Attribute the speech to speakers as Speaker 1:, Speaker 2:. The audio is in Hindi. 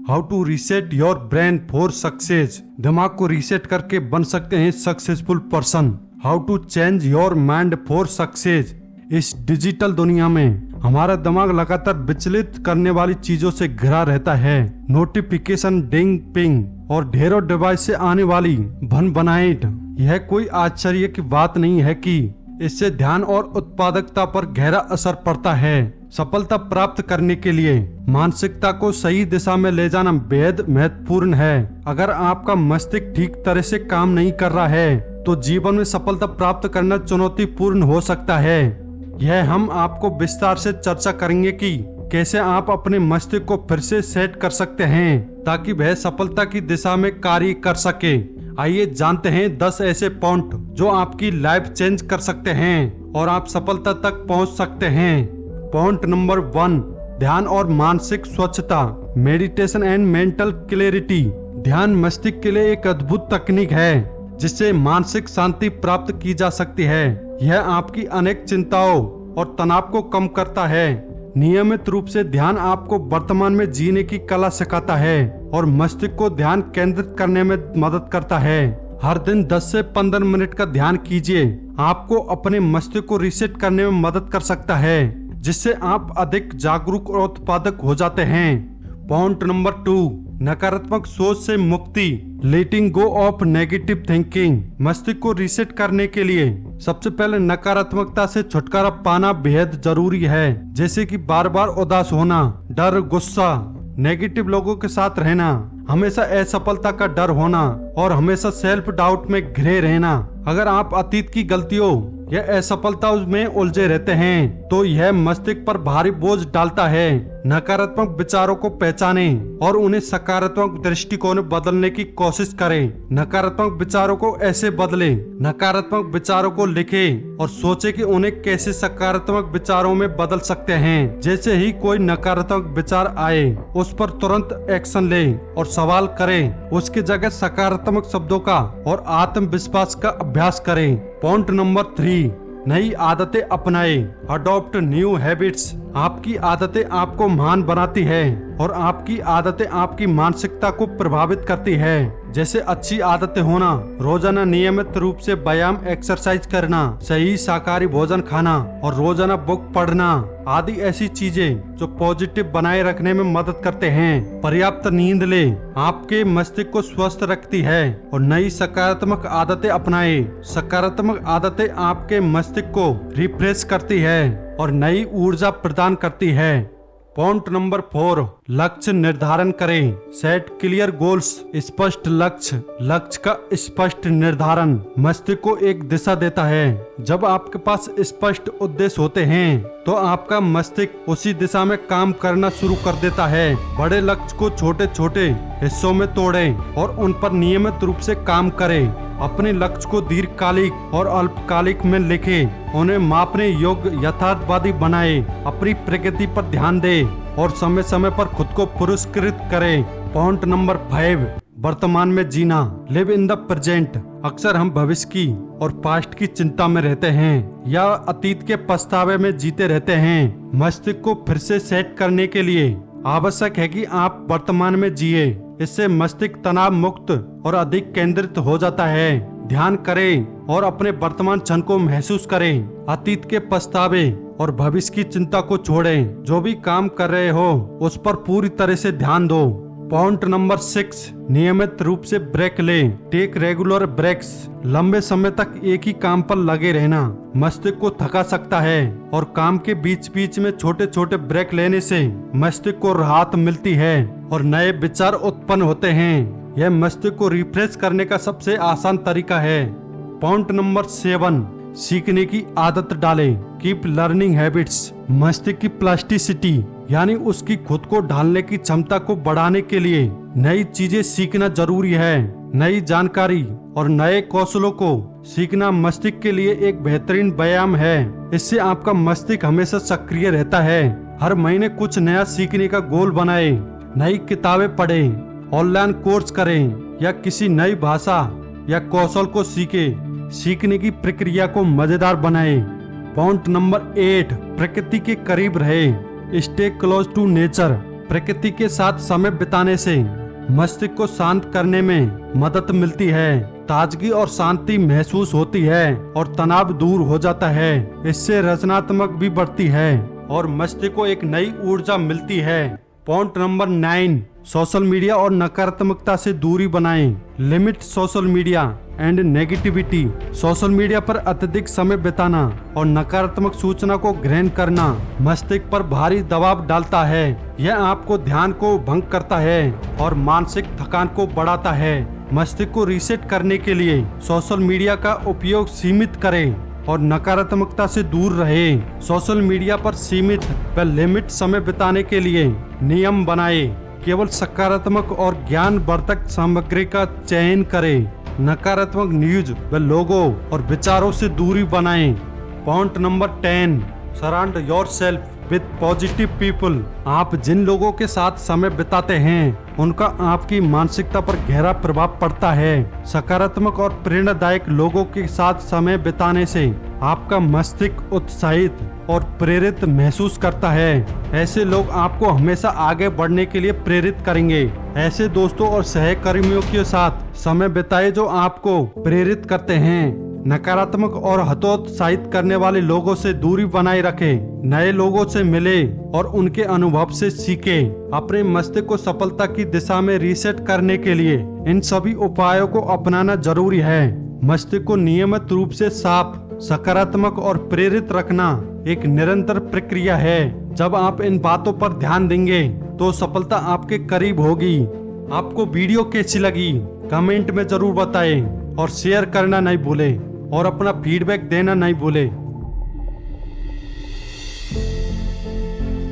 Speaker 1: How to reset your brain for success. दिमाग को रीसेट करके बन सकते हैं successful person. How to change your mind for success. इस डिजिटल दुनिया में हमारा दिमाग लगातार विचलित करने वाली चीजों से घिरा रहता है। नोटिफिकेशन, डिंग, पिंग और ढेरों डिवाइस से आने वाली भन बनाइट। यह कोई आश्चर्य की बात नहीं है कि इससे ध्यान और उत्पादकता पर गहरा असर पड़ता है। सफलता प्राप्त करने के लिए मानसिकता को सही दिशा में ले जाना बेहद महत्वपूर्ण है। अगर आपका मस्तिष्क ठीक तरह से काम नहीं कर रहा है तो जीवन में सफलता प्राप्त करना चुनौतीपूर्ण हो सकता है। यह हम आपको विस्तार से चर्चा करेंगे कि कैसे आप अपने मस्तिष्क को फिर से सेट कर सकते हैं ताकि वह सफलता की दिशा में कार्य कर सके। आइए जानते हैं 10 ऐसे पॉइंट जो आपकी लाइफ चेंज कर सकते हैं और आप सफलता तक पहुंच सकते हैं। पॉइंट नंबर 1, ध्यान और मानसिक स्वच्छता। Meditation and mental clarity. ध्यान मस्तिष्क के लिए एक अद्भुत तकनीक है जिससे मानसिक शांति प्राप्त की जा सकती है। यह आपकी अनेक चिंताओं और तनाव को कम करता है। नियमित रूप से ध्यान आपको वर्तमान में जीने की कला सिखाता है और मस्तिष्क को ध्यान केंद्रित करने में मदद करता है। हर दिन 10 से 15 मिनट का ध्यान कीजिए। आपको अपने मस्तिष्क को रीसेट करने में मदद कर सकता है जिससे आप अधिक जागरूक और उत्पादक हो जाते हैं। पॉइंट नंबर 2, नकारात्मक सोच से मुक्ति। लेटिंग गो ऑफ नेगेटिव थिंकिंग। मस्तिष्क को रीसेट करने के लिए सबसे पहले नकारात्मकता से छुटकारा पाना बेहद जरूरी है, जैसे कि बार बार उदास होना, डर, गुस्सा, नेगेटिव लोगों के साथ रहना, हमेशा असफलता का डर होना और हमेशा सेल्फ डाउट में घिरे रहना। अगर आप अतीत की गलतियों या असफलता में उलझे रहते हैं तो यह मस्तिष्क पर भारी बोझ डालता है। नकारात्मक विचारों को पहचानें और उन्हें सकारात्मक दृष्टिकोण में बदलने की कोशिश करें। नकारात्मक विचारों को ऐसे बदलें। नकारात्मक विचारों को लिखें और सोचें कि उन्हें कैसे सकारात्मक विचारों में बदल सकते हैं। जैसे ही कोई नकारात्मक विचार आए उस पर तुरंत एक्शन लें और सवाल करें। उसकी जगह सकारात्मक शब्दों का और आत्मविश्वास का अभ्यास करें। पॉइंट नंबर 3, नई आदतें अपनाएं। Adopt new habits. आपकी आदतें आपको महान बनाती है और आपकी आदतें आपकी मानसिकता को प्रभावित करती है। जैसे अच्छी आदतें होना, रोजाना नियमित रूप से व्यायाम, एक्सरसाइज करना, सही शाकाहारी भोजन खाना और रोजाना बुक पढ़ना आदि ऐसी चीजें जो पॉजिटिव बनाए रखने में मदद करते हैं। पर्याप्त नींद ले, आपके मस्तिष्क को स्वस्थ रखती है और नई सकारात्मक आदतें अपनाएं। सकारात्मक आदतें आपके मस्तिष्क को रिफ्रेश करती है और नई ऊर्जा प्रदान करती है। पॉइंट नंबर 4, लक्ष्य निर्धारण करें। Set clear goals. स्पष्ट लक्ष्य। लक्ष्य का स्पष्ट निर्धारण मस्तिष्क को एक दिशा देता है। जब आपके पास स्पष्ट उद्देश्य होते हैं तो आपका मस्तिष्क उसी दिशा में काम करना शुरू कर देता है। बड़े लक्ष्य को छोटे छोटे हिस्सों में तोड़ें और उन पर नियमित रूप से काम करें। अपने लक्ष्य को दीर्घकालिक और अल्पकालिक में लिखें। उन्हें मापने योग्य, यथार्थवादी बनाएं। अपनी प्रगति पर ध्यान दें और समय समय पर खुद को पुरस्कृत करें। पॉइंट नंबर 5, वर्तमान में जीना। Live in the present. अक्सर हम भविष्य की और पास्ट की चिंता में रहते हैं या अतीत के पछतावे में जीते रहते हैं। मस्तिष्क को फिर से सेट करने के लिए आवश्यक है कि आप वर्तमान में जिए। इससे मस्तिष्क तनाव मुक्त और अधिक केंद्रित हो जाता है। ध्यान करें और अपने वर्तमान क्षण को महसूस करें। अतीत के पछतावे और भविष्य की चिंता को छोड़ें। जो भी काम कर रहे हो उस पर पूरी तरह से ध्यान दो। पॉइंट नंबर 6, नियमित रूप से ब्रेक लें। Take regular breaks. लंबे समय तक एक ही काम पर लगे रहना मस्तिष्क को थका सकता है और काम के बीच बीच में छोटे छोटे ब्रेक लेने से मस्तिष्क को राहत मिलती है और नए विचार उत्पन्न होते हैं। यह मस्तिष्क को रिफ्रेश करने का सबसे आसान तरीका है। पॉइंट नंबर 7, सीखने की आदत डालें। Keep learning habits. मस्तिष्क की प्लास्टिसिटी यानी उसकी खुद को ढालने की क्षमता को बढ़ाने के लिए नई चीजें सीखना जरूरी है। नई जानकारी और नए कौशलों को सीखना मस्तिष्क के लिए एक बेहतरीन व्यायाम है। इससे आपका मस्तिष्क हमेशा सक्रिय रहता है। हर महीने कुछ नया सीखने का गोल बनाएं। नई किताबें पढ़ें, ऑनलाइन कोर्स करें या किसी नई भाषा या कौशल को सीखें। सीखने की प्रक्रिया को मजेदार बनाएं। पॉइंट नंबर 8, प्रकृति के करीब रहें। Stay close to nature. प्रकृति के साथ समय बिताने से मस्तिष्क को शांत करने में मदद मिलती है, ताजगी और शांति महसूस होती है और तनाव दूर हो जाता है। इससे रचनात्मक भी बढ़ती है और मस्तिष्क को एक नई ऊर्जा मिलती है। पॉइंट नंबर 9, सोशल मीडिया और नकारात्मकता से दूरी बनाएं। Limit social media and negativity. Social media पर अत्यधिक समय बिताना और नकारात्मक सूचना को ग्रहण करना मस्तिष्क पर भारी दबाव डालता है। यह आपको ध्यान को भंग करता है और मानसिक थकान को बढ़ाता है। मस्तिष्क को रीसेट करने के लिए सोशल मीडिया का उपयोग सीमित करें और नकारात्मकता से दूर रहे। सोशल मीडिया पर सीमित व लिमिट समय बिताने के लिए नियम बनाए। केवल सकारात्मक और ज्ञानवर्धक सामग्री का चयन करें। नकारात्मक न्यूज व लोगों और विचारों से दूरी बनाएं। Point number 10, surround yourself with positive people. आप जिन लोगों के साथ समय बिताते हैं उनका आपकी मानसिकता पर गहरा प्रभाव पड़ता है। सकारात्मक और प्रेरणादायक लोगों के साथ समय बिताने से आपका मस्तिष्क उत्साहित और प्रेरित महसूस करता है। ऐसे लोग आपको हमेशा आगे बढ़ने के लिए प्रेरित करेंगे। ऐसे दोस्तों और सहकर्मियों के साथ समय बिताए जो आपको प्रेरित करते हैं। नकारात्मक और हतोत्साहित करने वाले लोगों से दूरी बनाए रखें। नए लोगों से मिले और उनके अनुभव से सीखे। अपने मस्तिष्क को सफलता की दिशा में रीसेट करने के लिए इन सभी उपायों को अपनाना जरूरी है। मस्तिष्क को नियमित रूप से साफ, सकारात्मक और प्रेरित रखना एक निरंतर प्रक्रिया है। जब आप इन बातों पर ध्यान देंगे तो सफलता आपके करीब होगी। आपको वीडियो कैसी लगी कमेंट में जरूर बताएं और शेयर करना नहीं भूलें और अपना फीडबैक देना नहीं भूलें।